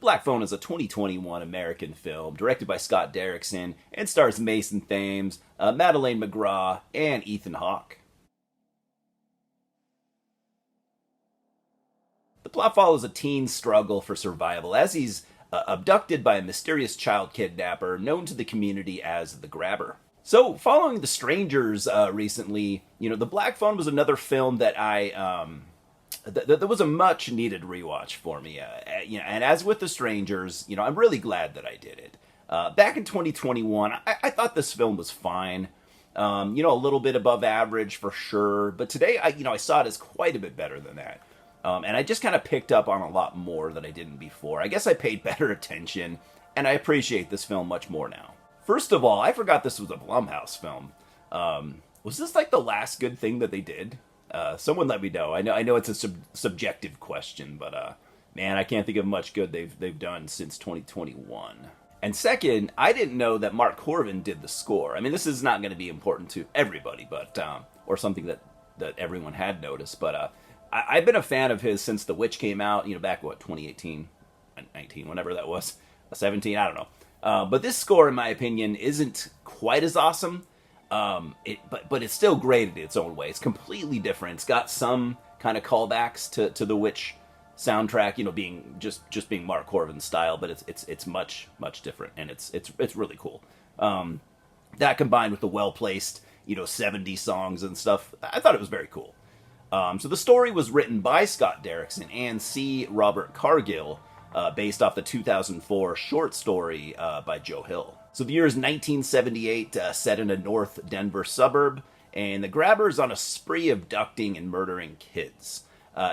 Black Phone is a 2021 American film directed by Scott Derrickson and stars Mason Thames, Madeleine McGraw, and Ethan Hawke. The plot follows a teen's struggle for survival as he's abducted by a mysterious child kidnapper known to the community as the Grabber. So, following The Strangers recently, The Black Phone was another film that that was a much needed rewatch for me. And as with The Strangers, I'm really glad that I did it. Back in 2021, I thought this film was fine. A little bit above average for sure. But today, I saw it as quite a bit better than that. And I just kind of picked up on a lot more that I didn't before. I guess I paid better attention, and I appreciate this film much more now. First of all, I forgot this was a Blumhouse film. Was this like the last good thing that they did? Someone let me know. I know it's a subjective question, but man, I can't think of much good they've done since 2021. And second, I didn't know that Mark Corvin did the score. I mean, this is not going to be important to everybody, but or something that everyone had noticed. But I've been a fan of his since The Witch came out. Back 2018, 19, whenever that was, 17. I don't know. But this score, in my opinion, isn't quite as awesome. But it's still great in its own way. It's completely different. It's got some kind of callbacks to the Witch soundtrack, being just being Mark Corvin's style, but it's much different, and it's really cool. That combined with the well placed 70s songs and stuff, I thought it was very cool. So the story was written by Scott Derrickson and C. Robert Cargill, based off the 2004 short story by Joe Hill. So the year is 1978, set in a North Denver suburb, and the Grabber's on a spree abducting and murdering kids.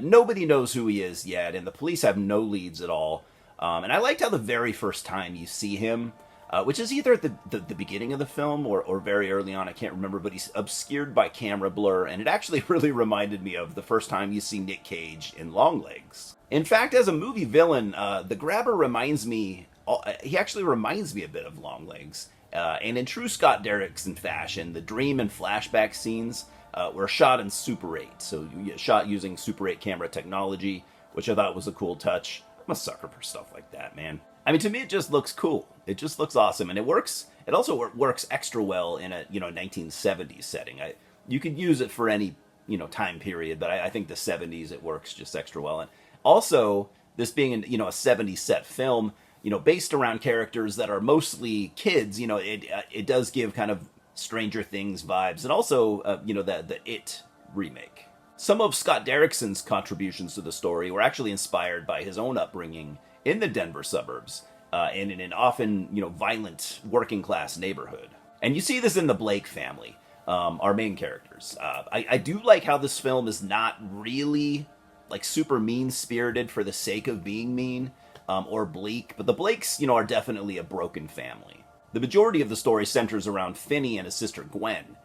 Nobody knows who he is yet, and the police have no leads at all. And I liked how the very first time you see him, which is either at the beginning of the film or very early on, I can't remember, but he's obscured by camera blur, and it actually really reminded me of the first time you see Nick Cage in Longlegs. In fact, as a movie villain, the Grabber reminds me a bit of Longlegs. And in true Scott Derrickson fashion, the dream and flashback scenes were shot in Super 8. So shot using Super 8 camera technology, which I thought was a cool touch. I'm a sucker for stuff like that, man. I mean, to me, it just looks cool. It just looks awesome. And it works. It also works extra well in a 1970s setting. You could use it for any time period, but I think the 70s, it works just extra well. And also, this being a 70s set film, based around characters that are mostly kids, it does give kind of Stranger Things vibes, and also, the It remake. Some of Scott Derrickson's contributions to the story were actually inspired by his own upbringing in the Denver suburbs, and in an often, violent working-class neighborhood. And you see this in the Blake family, our main characters. I do like how this film is not really, super mean-spirited for the sake of being mean, or bleak, but the Blakes, are definitely a broken family. The majority of the story centers around Finney and his sister Gwen.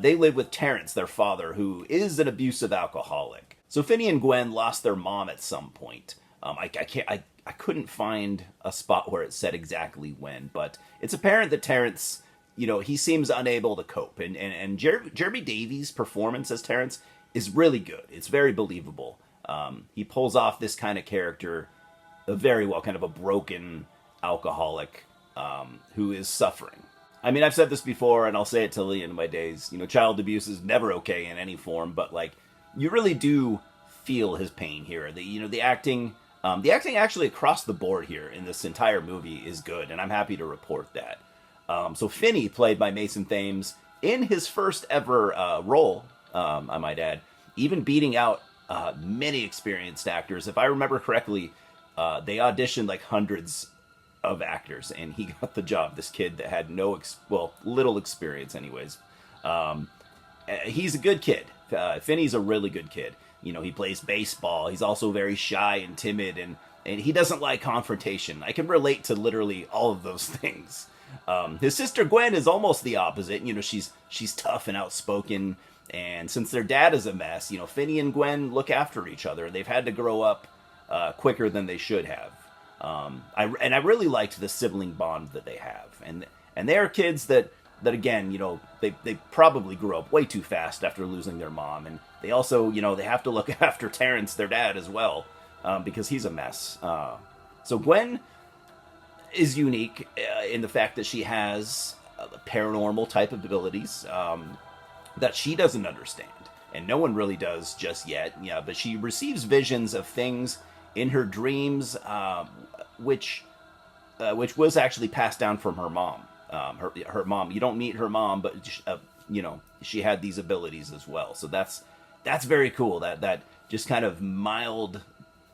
They live with Terrence, their father, who is an abusive alcoholic. So Finney and Gwen lost their mom at some point. I couldn't find a spot where it said exactly when, but it's apparent that Terrence, he seems unable to cope, and Jeremy Davies' performance as Terrence is really good. It's very believable. He pulls off this kind of character very well, kind of a broken alcoholic who is suffering. I mean, I've said this before, and I'll say it till the end of my days. Child abuse is never okay in any form, but you really do feel his pain here. The acting actually across the board here in this entire movie is good, and I'm happy to report that. So Finney, played by Mason Thames, in his first ever role, I might add, even beating out many experienced actors. If I remember correctly, they auditioned hundreds of actors, and he got the job. This kid that had little experience anyways. He's a good kid. Finney's a really good kid. He plays baseball. He's also very shy and timid, and he doesn't like confrontation. I can relate to literally all of those things. His sister Gwen is almost the opposite. She's tough and outspoken, and since their dad is a mess, Finney and Gwen look after each other. They've had to grow up quicker than they should have. I really liked the sibling bond that they have, and they are kids that again, they probably grew up way too fast after losing their mom, and they also, they have to look after Terrence, their dad, as well, because he's a mess. So Gwen is unique in the fact that she has paranormal type of abilities that she doesn't understand, and no one really does just yet. Yeah, but she receives visions of things in her dreams, which was actually passed down from her mom. Her mom. You don't meet her mom, but she had these abilities as well. So that's very cool. That just kind of mild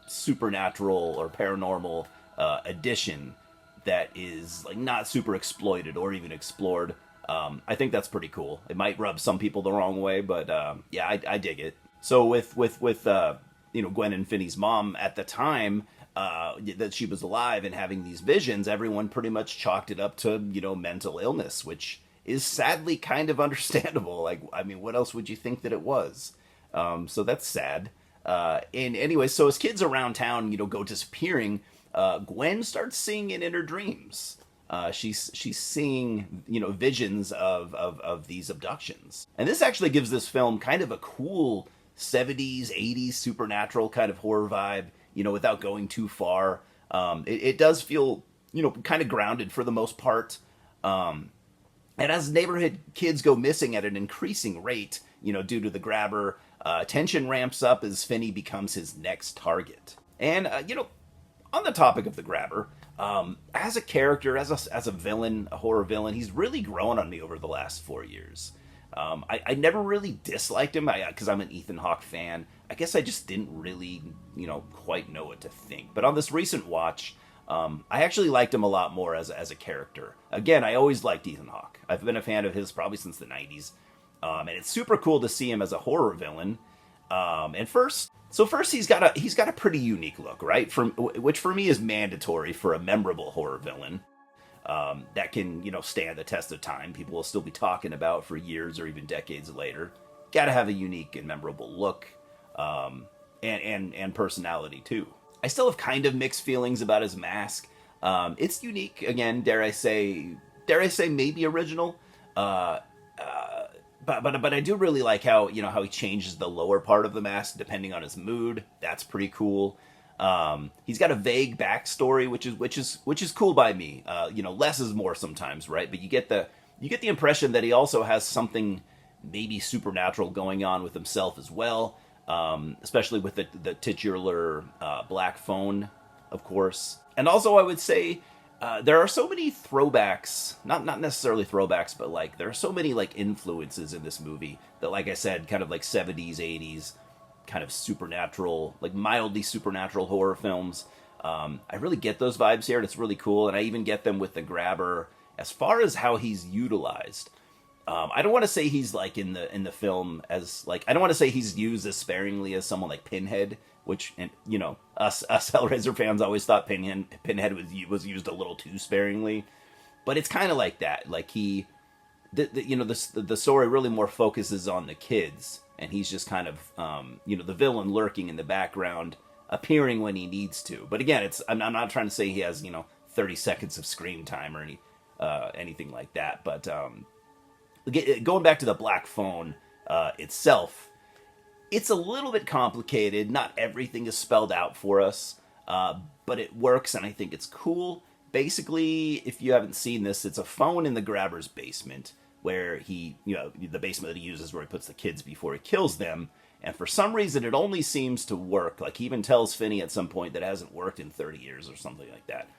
supernatural or paranormal addition that is like not super exploited or even explored. I think that's pretty cool. It might rub some people the wrong way, but yeah, I dig it. So with Gwen and Finney's mom at the time that she was alive and having these visions, everyone pretty much chalked it up to mental illness, which is sadly kind of understandable. Like, I mean, what else would you think that it was? So that's sad. And anyway, so as kids around town, go disappearing, Gwen starts seeing it in her dreams. She's seeing visions of these abductions, and this actually gives this film kind of a cool 70s 80s supernatural kind of horror vibe, without going too far. It does feel kind of grounded for the most part, and as neighborhood kids go missing at an increasing rate, due to the grabber, tension ramps up as Finney becomes his next target. And on the topic of the grabber, as a character, as a villain, a horror villain, he's really grown on me over the last 4 years. I never really disliked him because I'm an Ethan Hawke fan. I guess I just didn't really, quite know what to think. But on this recent watch, I actually liked him a lot more as a character. Again, I always liked Ethan Hawke. I've been a fan of his probably since the 90s. And it's super cool to see him as a horror villain. And first he's got a pretty unique look, right? Which for me is mandatory for a memorable horror villain. That can, stand the test of time. People will still be talking about for years or even decades later. Got to have a unique and memorable look, and personality too. I still have kind of mixed feelings about his mask. It's unique, again, dare I say maybe original. But I do really like how he changes the lower part of the mask depending on his mood. That's pretty cool. He's got a vague backstory, which is cool by me. Less is more sometimes, right? But you get the impression that he also has something maybe supernatural going on with himself as well. Especially with the titular black phone, of course. And also, I would say there are so many throwbacks, not necessarily throwbacks, but like there are so many like influences in this movie that, like I said, kind of like 70s, 80s. Kind of supernatural, like mildly supernatural horror films. I really get those vibes here, and it's really cool. And I even get them with the grabber. As far as how he's utilized, I don't want to say he's like in the film as like I don't want to say he's used as sparingly as someone like Pinhead, which and us Hellraiser fans always thought Pinhead was used a little too sparingly, but it's kind of like that. Like the story really more focuses on the kids. And he's just kind of, the villain lurking in the background, appearing when he needs to. But again, I'm not trying to say he has, 30 seconds of screen time or anything like that. But going back to the black phone itself, it's a little bit complicated. Not everything is spelled out for us, but it works, and I think it's cool. Basically, if you haven't seen this, it's a phone in the grabber's basement, where he, the basement that he uses where he puts the kids before he kills them. And for some reason, it only seems to work. Like, he even tells Finney at some point that it hasn't worked in 30 years or something like that.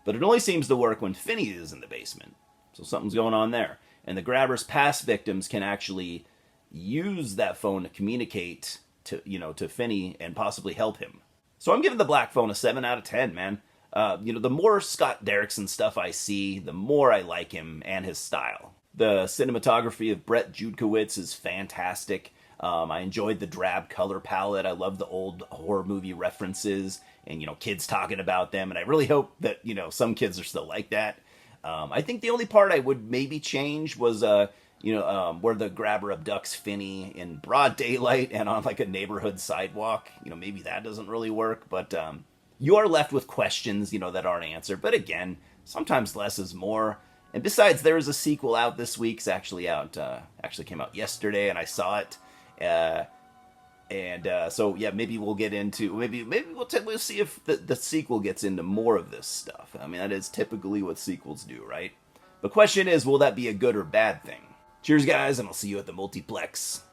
But it only seems to work when Finney is in the basement. So something's going on there. And the grabber's past victims can actually use that phone to communicate to Finney and possibly help him. So I'm giving the black phone a 7 out of 10, man. The more Scott Derrickson stuff I see, the more I like him and his style. The cinematography of Brett Judkowitz is fantastic. I enjoyed the drab color palette. I love the old horror movie references and, kids talking about them. And I really hope that, some kids are still like that. I think the only part I would maybe change was, where the grabber abducts Finney in broad daylight and on like a neighborhood sidewalk. Maybe that doesn't really work. But you are left with questions, that aren't answered. But again, sometimes less is more. And besides, there is a sequel out this week. It's actually out. Actually came out yesterday, and I saw it. And so yeah, maybe we'll get into we'll see if the sequel gets into more of this stuff. I mean, that is typically what sequels do, right? The question is, will that be a good or bad thing? Cheers, guys, and I'll see you at the multiplex.